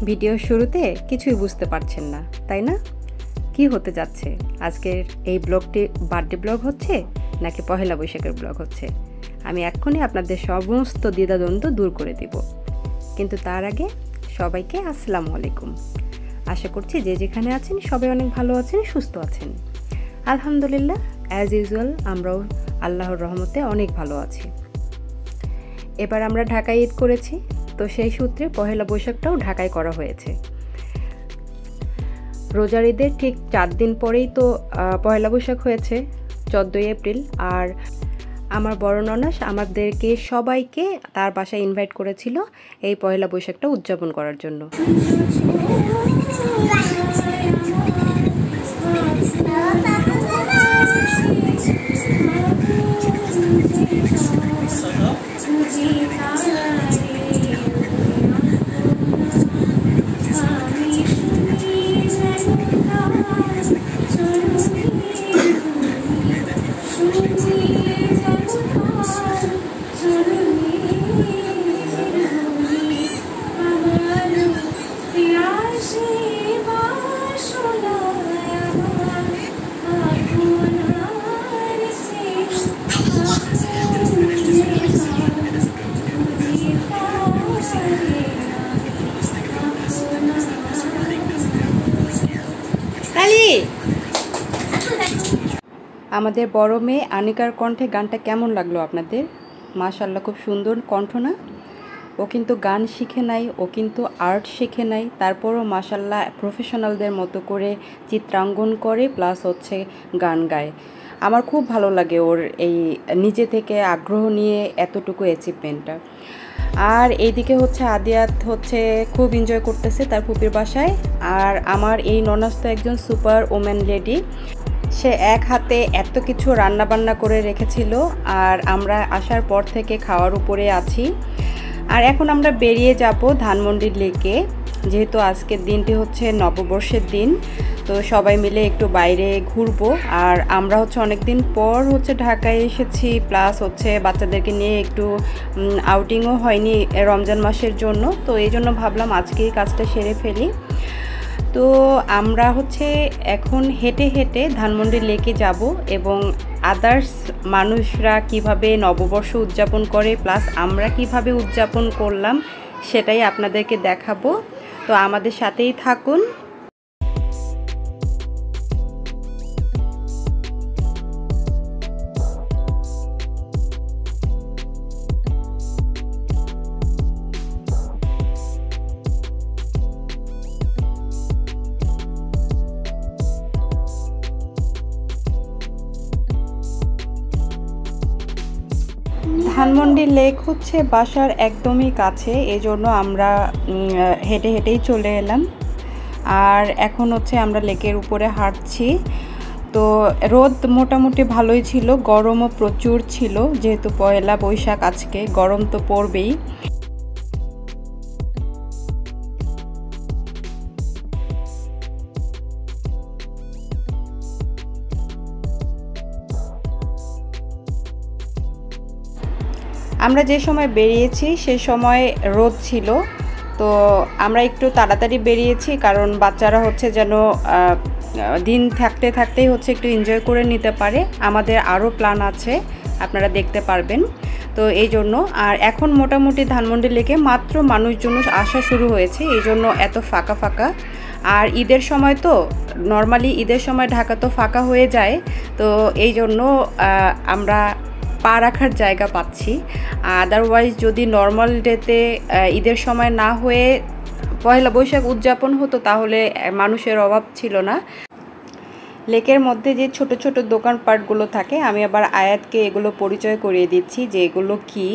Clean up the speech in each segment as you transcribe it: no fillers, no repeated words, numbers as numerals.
ভিডিওর শুরুতে কিছুই বুঝতে পারছেন না, তাই না? কি হতে যাচ্ছে? আজকের এই ব্লগটি বার্থডে ব্লগ হচ্ছে নাকি পহেলা বৈশাখের ব্লগ হচ্ছে? আমি এক্ষুনি আপনাদের সমস্ত দ্বিধাদ্বন্দ্ব দূর করে দিব। কিন্তু তার আগে সবাইকে আসসালামু আলাইকুম। আশা করছি যে যেখানে আছেন সবাই অনেক ভালো আছেন, সুস্থ আছেন। আলহামদুলিল্লাহ, অ্যাজ ইউজুয়াল আমরাও আল্লাহর রহমতে অনেক ভালো আছি। এবার আমরা ঢাকায় ঈদ করেছি, তো সেই সূত্রে পহেলা বৈশাখটাও ঢাকায় করা হয়েছে। রোজার ঈদের ঠিক 4 দিন পরেই তো পহেলা বৈশাখ হয়েছে, 14ই এপ্রিল। আর আমার বড় ননাস আমাদেরকে সবাইকে তার বাসায় ইনভাইট করেছিল এই পহেলা বৈশাখটা উদযাপন করার জন্য। আমাদের বড় মেয়ে আনিকার কণ্ঠে গানটা কেমন লাগলো আপনাদের? মাশাআল্লাহ, খুব সুন্দর কণ্ঠ না? ও কিন্তু গান শিখে নাই, ও কিন্তু আর্ট শিখে নাই, তারপরও মাশাআল্লাহ প্রফেশনালদের মতো করে চিত্রাঙ্কন করে প্লাস হচ্ছে গান গায়। আমার খুব ভালো লাগে ওর এই নিজে থেকে আগ্রহ নিয়ে এতটুকু অ্যাচিভমেন্টটা। আর এইদিকে হচ্ছে আদিয়াত হচ্ছে খুব এনজয় করতেছে তার ফুপির বাসায়। আর আমার এই ননাস তো একজন সুপার ওম্যান লেডি, সে এক হাতে এত কিছু রান্না বান্না করে রেখেছিল। আর আমরা আসার পর থেকে খাওয়ার উপরে আছি। আর এখন আমরা বেরিয়ে যাব ধানমন্ডি লেকে, যেহেতু আজকের দিনটি হচ্ছে নববর্ষের দিন, তো সবাই মিলে একটু বাইরে ঘুরবো। আর আমরা হচ্ছে অনেক দিন পর হচ্ছে ঢাকায় এসেছি, প্লাস হচ্ছে বাচ্চাদেরকে নিয়ে একটু আউটিংও হয়নি রমজান মাসের জন্য, তো এই জন্য ভাবলাম আজকেই কাজটা সেরে ফেলি। তো আমরা হচ্ছে এখন হেঁটে হেঁটে ধানমন্ডি লেকে যাব এবং আদার্স মানুষরা কিভাবে নববর্ষ উদযাপন করে প্লাস আমরা কিভাবে উদযাপন করলাম সেটাই আপনাদেরকে দেখাবো। তো আমাদের সাথেই থাকুন। ধানমন্ডি লেক হচ্ছে বাসার একদমই কাছে, এজন্য আমরা হেঁটে হেঁটেই চলে এলাম। আর এখন হচ্ছে আমরা লেকের উপরে হাঁটছি। তো রোদ মোটামুটি ভালোই ছিল, গরমও প্রচুর ছিল, যেহেতু পয়লা বৈশাখ আজকে গরম তো পড়বেই। আমরা যে সময় বেরিয়েছি সে সময় রোদ ছিল, তো আমরা একটু তাড়াতাড়ি বেরিয়েছি কারণ বাচ্চারা হচ্ছে যেন দিন থাকতে থাকতেই হচ্ছে একটু এনজয় করে নিতে পারে। আমাদের আরও প্ল্যান আছে, আপনারা দেখতে পারবেন, তো এই জন্য। আর এখন মোটামুটি ধানমন্ডি লেকে মাত্র মানুষজন আসা শুরু হয়েছে, এই জন্য এত ফাঁকা ফাঁকা। আর ঈদের সময় তো নর্মালি ঈদের সময় ঢাকা তো ফাঁকা হয়ে যায়, তো এই জন্য আমরা পা রাখার জায়গা পাচ্ছি। আদারওয়াইজ যদি নর্মাল ডেতে ঈদের সময় না হয়ে পয়লা বৈশাখ উদযাপন হতো তাহলে মানুষের অভাব ছিল না। লেকের মধ্যে যে ছোট ছোট দোকানপাটগুলো থাকে, আমি আবার আয়াতকে এগুলো পরিচয় করিয়ে দিচ্ছি যে এগুলো কি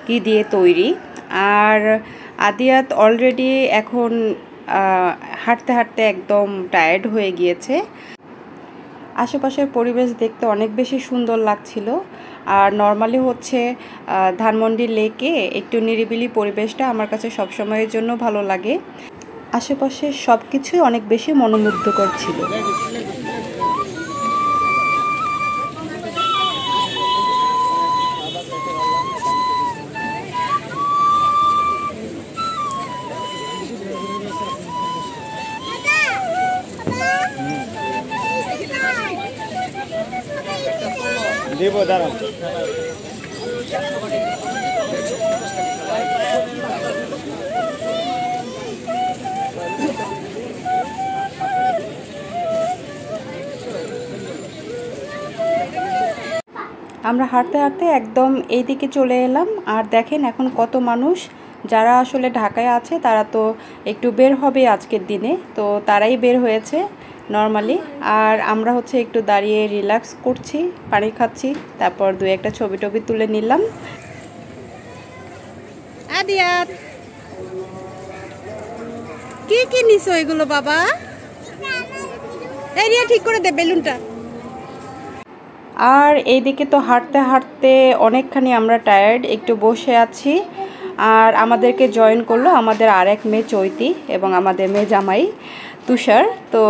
কি দিয়ে তৈরি। আর আদিয়াত অলরেডি এখন হাঁটতে হাঁটতে একদম টায়ার্ড হয়ে গিয়েছে। আশেপাশের পরিবেশ দেখতে অনেক বেশি সুন্দর লাগছিল। আর নর্মালি হচ্ছে ধানমন্ডি লেকে একটু নিরিবিলি পরিবেশটা আমার কাছে সবসময়ের জন্য ভালো লাগে। আশেপাশে সব কিছুই অনেক বেশি মনোমুগ্ধকর ছিল। দেবো দাঁড়াও। আমরা হাঁটতে হাঁটতে একদম এই দিকে চলে এলাম। আর দেখেন এখন কত মানুষ, যারা আসলে ঢাকায় আছে তারা তো একটু বের হবে আজকের দিনে, তো তারাই বের হয়েছে নর্মালি। আর আমরা হচ্ছে একটু দাঁড়িয়ে রিল্যাক্স করছি, পানি খাচ্ছি, তারপর দু একটা ছবি টবি তুলে নিলাম। আদিয়াত কি কি নিছো এগুলো বাবা? এরিয়া ঠিক করে দে বেলুনটা। আর এইদিকে তো হাঁটতে হাঁটতে অনেকখানি আমরা টায়ার্ড, একটু বসে আছি। আর আমাদেরকে জয়েন করলো আমাদের আরেক মেয়ে চৈতি এবং আমাদের মেয়ে জামাই তুষার। তো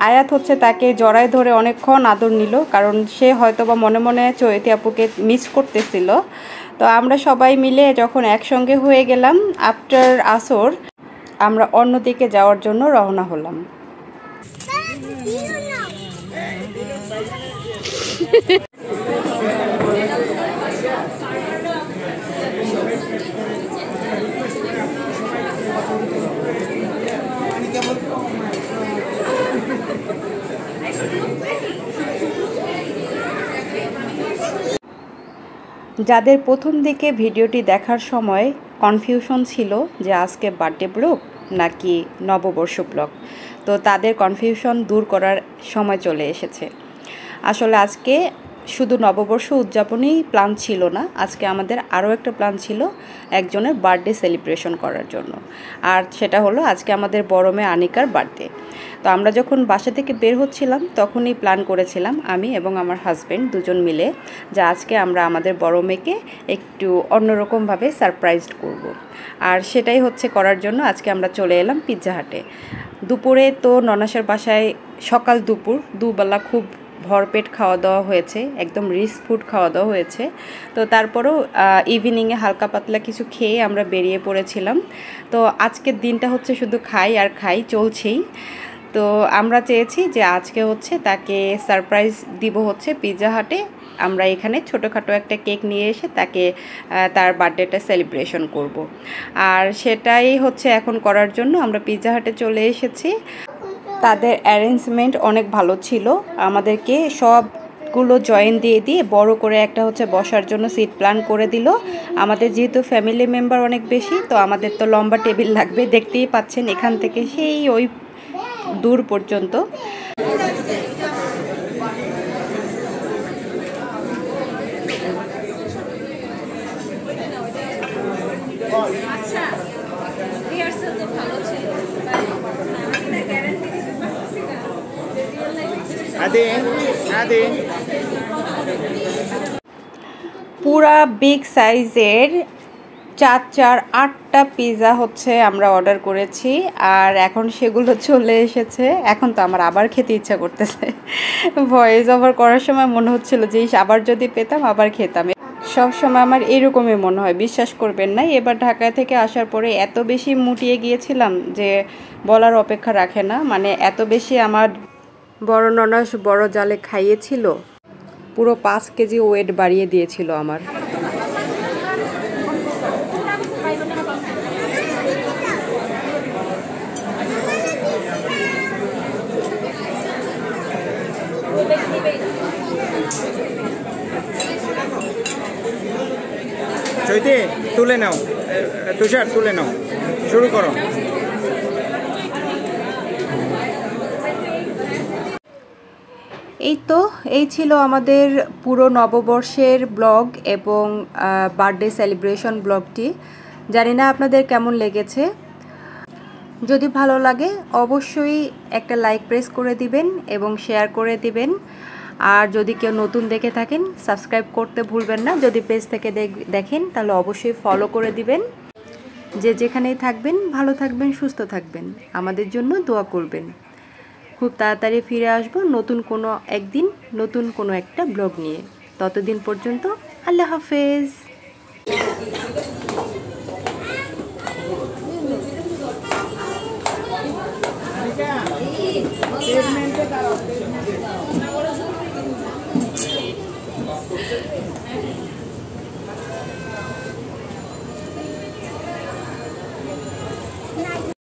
আয়াত হচ্ছে তাকে জড়ায় ধরে অনেকক্ষণ আদর নিল, কারণ সে হয়তোবা মনে মনে চৈতি আপুকে মিস করতেছিল। তো আমরা সবাই মিলে যখন একসঙ্গে হয়ে গেলাম আফটার আসর, আমরা অন্যদিকে যাওয়ার জন্য রওনা হলাম। যাদের প্রথম দিকে ভিডিওটি দেখার সময় কনফিউশন ছিল যে আজকে বার্থডে ব্লগ নাকি নববর্ষ ব্লগ, তো তাদের কনফিউশন দূর করার সময় চলে এসেছে। আসলে আজকে শুধু নববর্ষ উদযাপনই প্ল্যান ছিল না, আজকে আমাদের আরও একটা প্ল্যান ছিল একজনের বার্থডে সেলিব্রেশন করার জন্য। আর সেটা হলো আজকে আমাদের বড় মেয়ে আনিকার বার্থডে। তো আমরা যখন বাসা থেকে বের হচ্ছিলাম তখনই প্ল্যান করেছিলাম আমি এবং আমার হাজব্যান্ড দুজন মিলে, যে আজকে আমরা আমাদের বড় মেয়েকে একটু অন্যরকমভাবে সারপ্রাইজড করব। আর সেটাই হচ্ছে করার জন্য আজকে আমরা চলে এলাম পিৎজা হাটে। দুপুরে তো ননাসের বাসায় সকাল দুপুর দুবেলা খুব ভরপেট খাওয়া দাওয়া হয়েছে, একদম রিচ ফুড খাওয়া দাওয়া হয়েছে। তো তারপরেও ইভিনিংয়ে হালকা পাতলা কিছু খেয়ে আমরা বেরিয়ে পড়েছিলাম। তো আজকের দিনটা হচ্ছে শুধু খাই আর খাই চলছেই। তো আমরা চেয়েছি যে আজকে হচ্ছে তাকে সারপ্রাইজ দিব হচ্ছে পিৎজা হাটে। আমরা এখানে ছোটোখাটো একটা কেক নিয়ে এসে তাকে তার বার্থডেটা সেলিব্রেশন করব। আর সেটাই হচ্ছে এখন করার জন্য আমরা পিৎজা হাটে চলে এসেছি। তাদের অ্যারেঞ্জমেন্ট অনেক ভালো ছিল, আমাদেরকে সবগুলো জয়েন দিয়ে দিয়ে বড় করে একটা হচ্ছে বসার জন্য সিট প্ল্যান করে দিল। আমাদের যেহেতু ফ্যামিলি মেম্বার অনেক বেশি, তো আমাদের তো লম্বা টেবিল লাগবে, দেখতেই পাচ্ছেন এখান থেকে সেই ওই দূর পর্যন্ত। পুরা বিগ সাইজের 4-8টা পিৎজা হচ্ছে আমরা অর্ডার করেছি। আর এখন সেগুলো চলে এসেছে। এখন তো আমার আবার খেতে ইচ্ছা করতেছে। ভয়েস ওভার করার সময় মনে হচ্ছিল যে আবার যদি পেতাম আবার খেতাম। সব সময় আমার এরকমই মনে হয়, বিশ্বাস করবেন না। এবার ঢাকা থেকে আসার পরে এত বেশি মুটিয়ে গিয়েছিলাম যে বলার অপেক্ষা রাখে না। মানে এত বেশি আমার বড় ননাস বড় জালে খাইয়েছিল, পুরো 5 কেজি ওয়েট বাড়িয়ে দিয়েছিল আমার। চৈতি তুলে নাও, তুষার তুলে নাও, শুরু করো। এই তো এই ছিল আমাদের পুরো নববর্ষের ব্লগ এবং বার্থডে সেলিব্রেশন ব্লগটি। জানি না আপনাদের কেমন লেগেছে। যদি ভালো লাগে অবশ্যই একটা লাইক প্রেস করে দিবেন এবং শেয়ার করে দিবেন। আর যদি কেউ নতুন দেখে থাকেন সাবস্ক্রাইব করতে ভুলবেন না। যদি পেজ থেকে দেখেন তাহলে অবশ্যই ফলো করে দিবেন। যে যেখানেই থাকবেন ভালো থাকবেন, সুস্থ থাকবেন, আমাদের জন্য দোয়া করবেন। খুব তাড়াতাড়ি ফিরে আসবো নতুন কোনো একদিন নতুন কোনো একটা ব্লগ নিয়ে। ততদিন পর্যন্ত আল্লাহ হাফেজ।